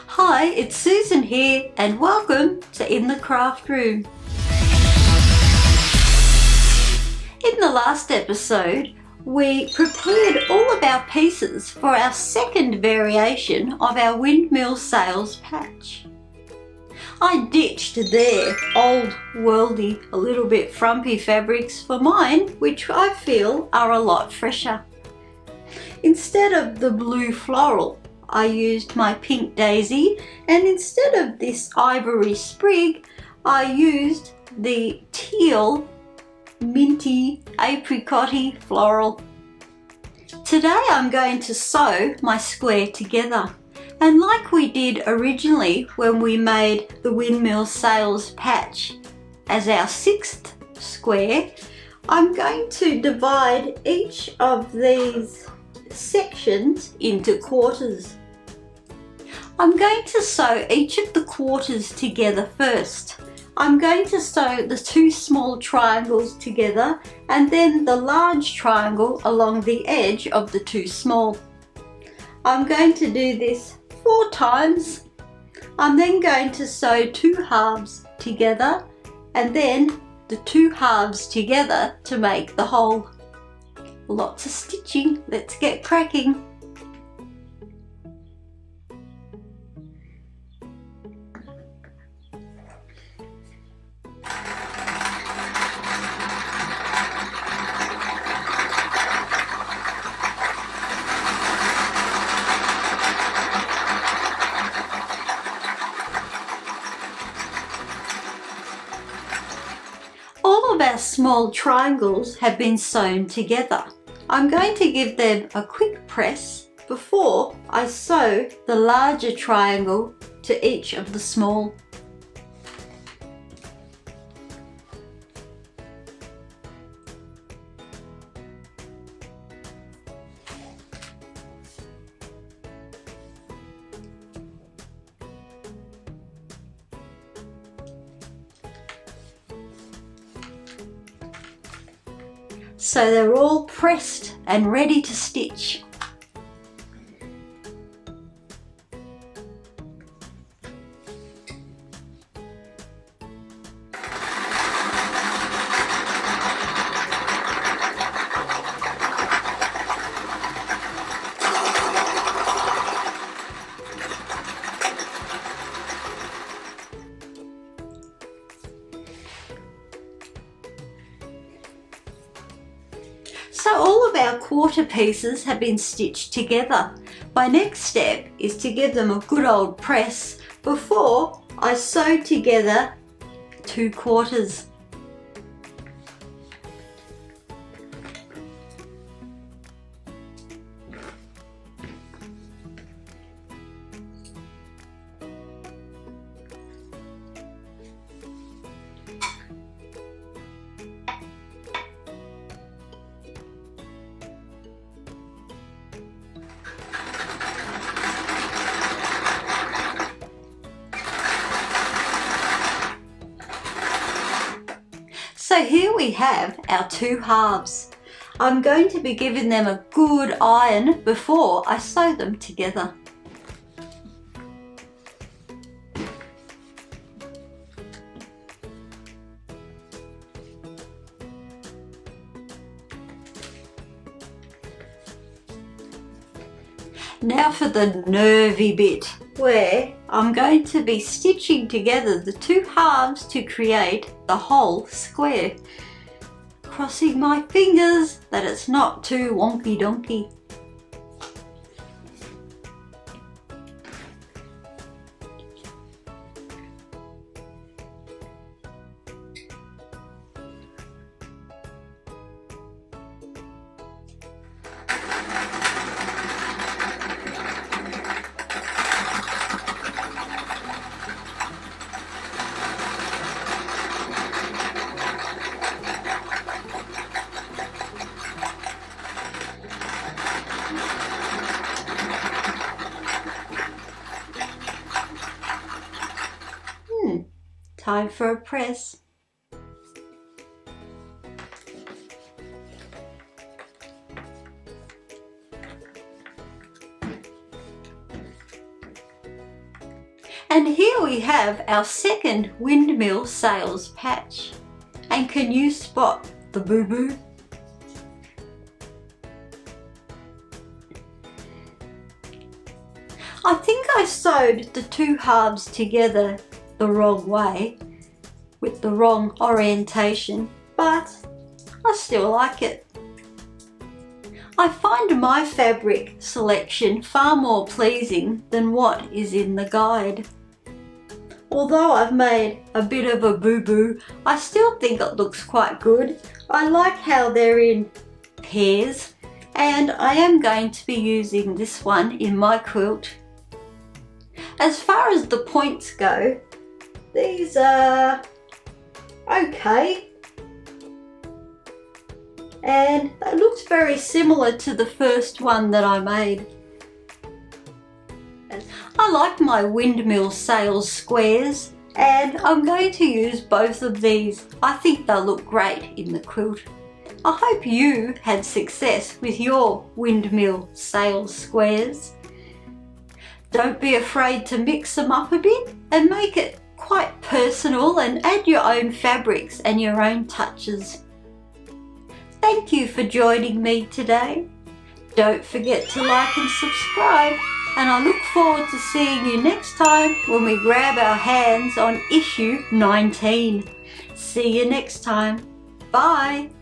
Hi, it's Susan here and welcome to In the Craft Room. In the last episode, we prepared all of our pieces for our second variation of our Windmill Sails patch. I ditched their old worldy, a little bit frumpy fabrics for mine, which I feel are a lot fresher. Instead of the blue floral, I used my pink daisy, and instead of this ivory sprig, I used the teal minty apricot-y floral. Today I'm going to sew my square together, and like we did originally when we made the Windmill Sails patch as our sixth square, I'm going to divide each of these sections into quarters. I'm going to sew each of the quarters together first. I'm going to sew the two small triangles together and then the large triangle along the edge of the two small. I'm going to do this 4 times. I'm then going to sew 2 halves together and then the 2 halves together to make the whole. Lots of stitching, let's get cracking. All of our small triangles have been sewn together. I'm going to give them a quick press before I sew the larger triangle to each of the small. So they're all pressed and ready to stitch. So all of our quarter pieces have been stitched together. My next step is to give them a good old press before I sew together 2 quarters. So here we have our 2 halves. I'm going to be giving them a good iron before I sew them together. Now for the nervy bit, where I'm going to be stitching together the 2 halves to create the whole square. Crossing my fingers that it's not too wonky donkey. Time for a press. And here we have our second Windmill Sails patch. And can you spot the boo-boo? I think I sewed the two halves together the wrong way, with the wrong orientation, but I still like it. I find my fabric selection far more pleasing than what is in the guide. Although I've made a bit of a boo-boo, I still think it looks quite good. I like how they're in pairs, and I am going to be using this one in my quilt. As far as the points go, these are okay, and it looks very similar to the first one that I made. I like my Windmill Sails squares, and I'm going to use both of these. I think they'll look great in the quilt. I hope you had success with your Windmill Sails squares. Don't be afraid to mix them up a bit and make it quite personal and add your own fabrics and your own touches. Thank you for joining me today. Don't forget to like and subscribe, and I look forward to seeing you next time when we grab our hands on issue 19. See you next time. Bye.